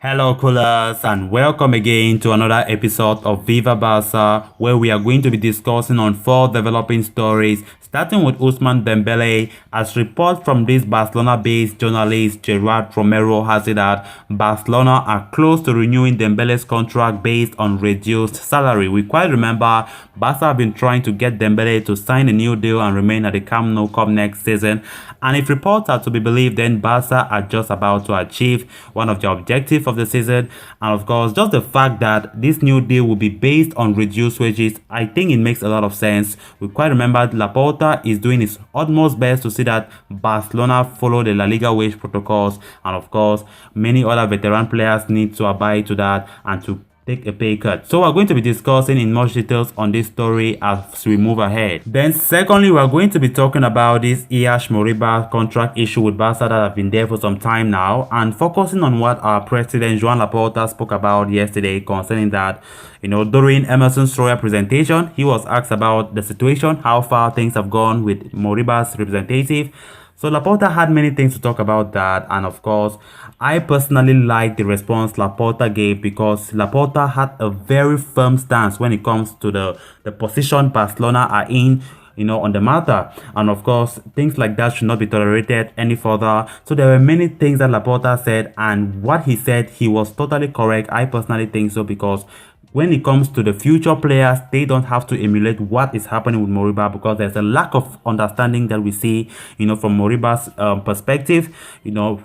Hello coolers and welcome again to another episode of Viva Barca, where we are going to be discussing on 4 developing stories, starting with Ousmane Dembele. As report from this Barcelona-based journalist Gerard Romero has it that Barcelona are close to renewing Dembele's contract based on reduced salary. We quite remember Barca have been trying to get Dembele to sign a new deal and remain at the Camp Nou come next season, and if reports are to be believed, then Barca are just about to achieve one of the objectives of the season. And of course, just the fact that this new deal will be based on reduced wages, I think it makes a lot of sense. We quite remember Laporta is doing his utmost best to see that Barcelona follow the La Liga wage protocols, and of course many other veteran players need to abide to that and to take a pay cut. So we're going to be discussing in much details on this story as we move ahead. Then secondly, we're going to be talking about this Moriba contract issue with Barca that have been there for some time now, and focusing on what our president Joan Laporta spoke about yesterday concerning that. During Emerson's royal presentation, he was asked about the situation, how far things have gone with Moriba's representative. So Laporta had many things to talk about that, and of course, I personally like the response Laporta gave, because Laporta had a very firm stance when it comes to the position Barcelona are in, on the matter. And of course, things like that should not be tolerated any further. So there were many things that Laporta said, and what he said, he was totally correct. I personally think so, because when it comes to the future players, they don't have to emulate what is happening with Moriba, because there's a lack of understanding that we see, from Moriba's perspective.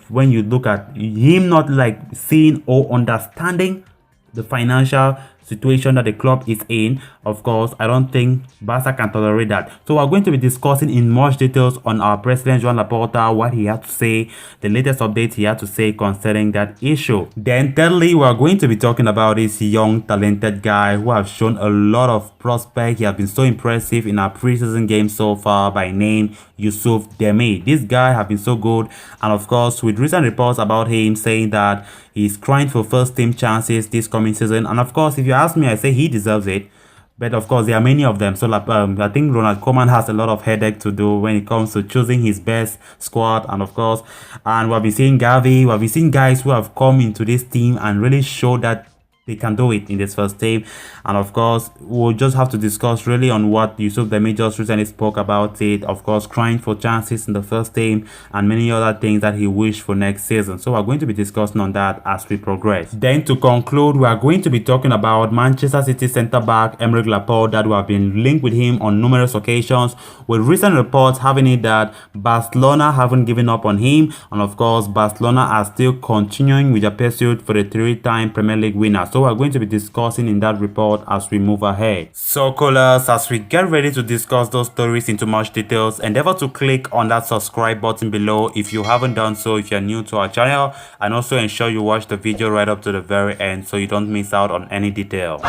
When you look at him not like seeing or understanding the financial situation that the club is in, of course, I don't think Barca can tolerate that. So we're going to be discussing in much details on our president Joan Laporta, what he had to say, the latest updates he had to say concerning that issue. Then thirdly, we're going to be talking about this young talented guy who has shown a lot of prospect. He has been so impressive in our preseason game so far, by name Youssouf Dembele. This guy has been so good, and of course with recent reports about him saying that he's crying for first team chances this coming season. And of course, if you ask me, I say he deserves it. But of course, there are many of them. So I think Ronald Koeman has a lot of headache to do when it comes to choosing his best squad. And of course, and we've been seeing Gavi, we've been seeing guys who have come into this team and really showed that they can do it in this first team. And of course, we'll just have to discuss really on what Youssouf Dembele just recently spoke about it. Of course, crying for chances in the first team and many other things that he wished for next season. So we're going to be discussing on that as we progress. Then to conclude, we are going to be talking about Manchester City centre-back Aymeric Laporte, that we have been linked with him on numerous occasions, with recent reports having it that Barcelona haven't given up on him. And of course, Barcelona are still continuing with their pursuit for the 3-time Premier League winner. So we're going to be discussing in that report as we move ahead. So callers, as we get ready to discuss those stories into much details, endeavor to click on that subscribe button below if you haven't done so, if you're new to our channel, and also ensure you watch the video right up to the very end so you don't miss out on any detail.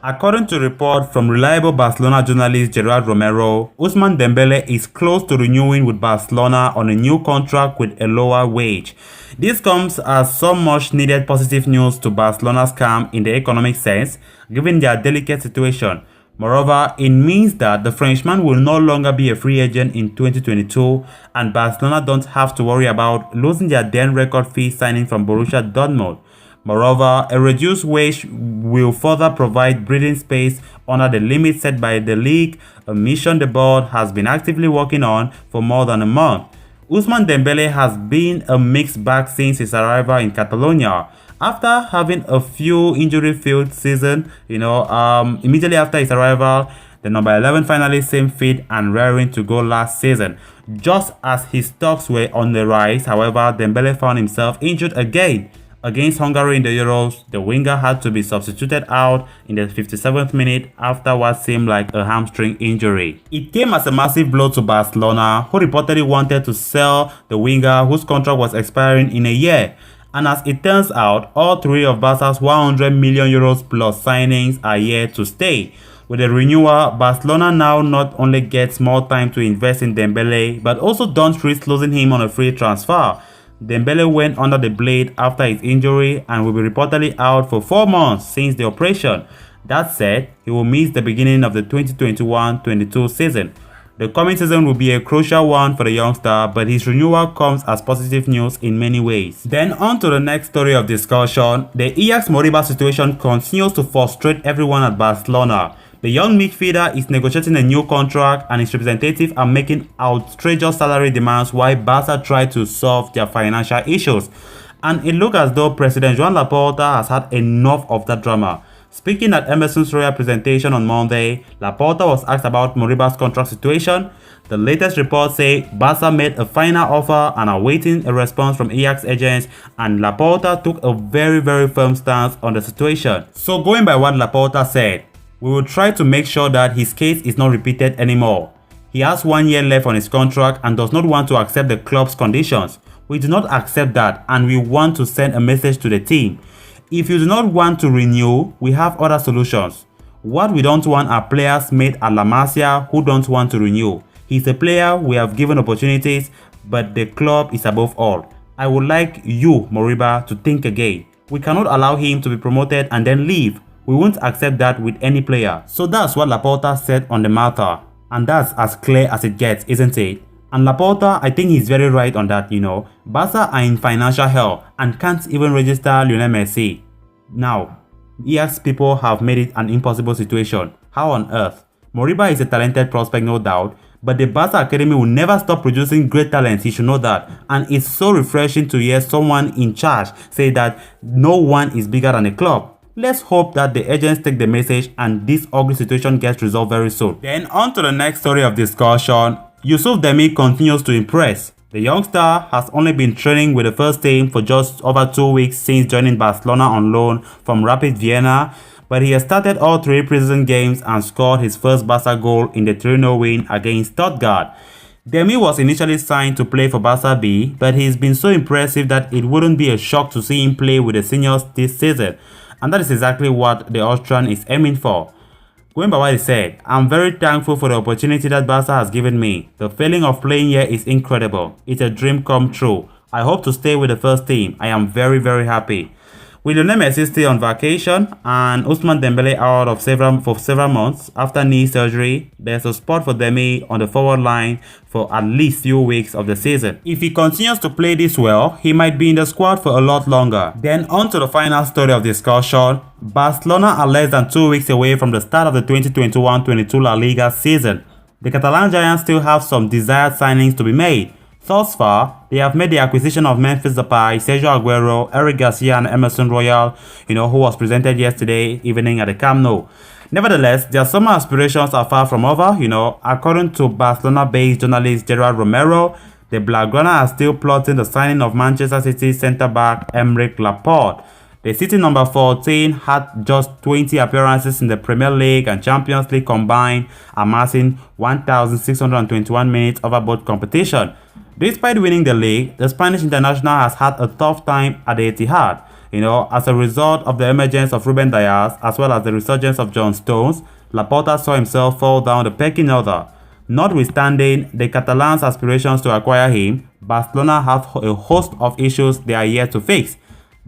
According to report from reliable Barcelona journalist Gerard Romero, Ousmane Dembele is close to renewing with Barcelona on a new contract with a lower wage. This comes as some much needed positive news to Barcelona's camp in the economic sense, given their delicate situation. Moreover, it means that the Frenchman will no longer be a free agent in 2022, and Barcelona don't have to worry about losing their then record fee signing from Borussia Dortmund. Moreover, a reduced wage will further provide breathing space under the limit set by the league, a mission the board has been actively working on for more than a month. Ousmane Dembele has been a mixed bag since his arrival in Catalonia. After having a few injury-filled season, immediately after his arrival, the number 11 finalist seemed fit and raring to go last season. Just as his stocks were on the rise, however, Dembele found himself injured again. Against Hungary in the Euros, the winger had to be substituted out in the 57th minute after what seemed like a hamstring injury. It came as a massive blow to Barcelona, who reportedly wanted to sell the winger whose contract was expiring in a year. And as it turns out, all three of Barca's 100 million euros plus signings are here to stay. With the renewal, Barcelona now not only gets more time to invest in Dembele, but also don't risk losing him on a free transfer. Dembele went under the blade after his injury and will be reportedly out for 4 months since the operation. That said, he will miss the beginning of the 2021-22 season. The coming season will be a crucial one for the youngster, but his renewal comes as positive news in many ways. Then on to the next story of discussion. The Ajax Moriba situation continues to frustrate everyone at Barcelona. The young midfielder is negotiating a new contract and his representatives are making outrageous salary demands while Barca try to solve their financial issues. And it looks as though President Joan Laporta has had enough of that drama. Speaking at Emerson's royal presentation on Monday, Laporta was asked about Moriba's contract situation. The latest reports say Barca made a final offer and are waiting a response from Ajax agents, and Laporta took a very firm stance on the situation. So going by what Laporta said, we will try to make sure that his case is not repeated anymore. He has 1 year left on his contract and does not want to accept the club's conditions. We do not accept that and we want to send a message to the team. If you do not want to renew, we have other solutions. What we don't want are players made at La Masia who don't want to renew. He's a player we have given opportunities, but the club is above all. I would like you, Moriba, to think again. We cannot allow him to be promoted and then leave. We won't accept that with any player. So that's what Laporta said on the matter. And that's as clear as it gets, isn't it? And Laporta, I think he's very right on that, Barca are in financial hell and can't even register Lionel Messi. Now, Ajax people have made it an impossible situation. How on earth? Moriba is a talented prospect, no doubt, but the Barca Academy will never stop producing great talents, he should know that. And it's so refreshing to hear someone in charge say that no one is bigger than a club. Let's hope that the agents take the message and this ugly situation gets resolved very soon. Then on to the next story of discussion. Youssouf Dembele continues to impress. The youngster has only been training with the first team for just over 2 weeks since joining Barcelona on loan from Rapid Vienna, but he has started all 3 preseason games and scored his first Barca goal in the 3-0 win against Stuttgart. Dembele was initially signed to play for Barca B, but he's been so impressive that it wouldn't be a shock to see him play with the seniors this season. And that is exactly what the Austrian is aiming for. Going by what he said, I'm very thankful for the opportunity that Barca has given me. The feeling of playing here is incredible. It's a dream come true. I hope to stay with the first team. I am very happy. With Lionel Messi still on vacation and Ousmane Dembele out for several months after knee surgery, there's a spot for Dembele on the forward line for at least few weeks of the season. If he continues to play this well, he might be in the squad for a lot longer. Then on to the final story of discussion. Barcelona are less than 2 weeks away from the start of the 2021-22 La Liga season. The Catalan Giants still have some desired signings to be made. Thus far, they have made the acquisition of Memphis Depay, Sergio Aguero, Eric Garcia and Emerson Royal, who was presented yesterday evening at the Camp Nou. Nevertheless, their summer aspirations are far from over, According to Barcelona-based journalist Gerard Romero, the Blaugrana are still plotting the signing of Manchester City centre-back Aymeric Laporte. The City number 14 had just 20 appearances in the Premier League and Champions League combined, amassing 1,621 minutes over both competition. Despite winning the league, the Spanish international has had a tough time at the Etihad, as a result of the emergence of Ruben Dias as well as the resurgence of John Stones. Laporta saw himself fall down the pecking order. Notwithstanding the Catalans' aspirations to acquire him, Barcelona have a host of issues they are yet to fix.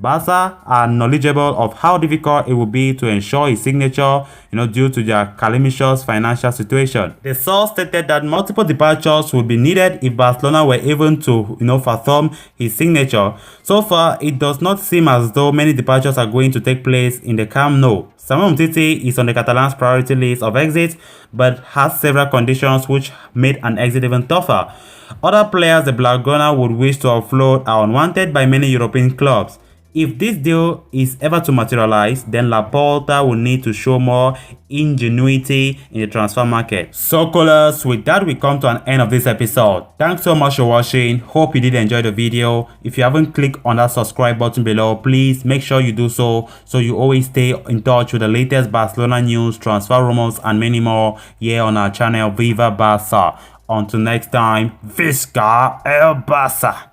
Barca are knowledgeable of how difficult it will be to ensure his signature, due to their calamitous financial situation. The source stated that multiple departures would be needed if Barcelona were even to, fathom his signature. So far, it does not seem as though many departures are going to take place in the Camp Nou. Samuel Umtiti is on the Catalans' priority list of exits, but has several conditions which made an exit even tougher. Other players the Blaugrana would wish to offload are unwanted by many European clubs. If this deal is ever to materialize, then Laporta will need to show more ingenuity in the transfer market. So callers, with that we come to an end of this episode. Thanks so much for watching. Hope you did enjoy the video. If you haven't clicked on that subscribe button below, please make sure you do so you always stay in touch with the latest Barcelona news, transfer rumors and many more here on our channel Viva Barca. Until next time, Visca el Barça.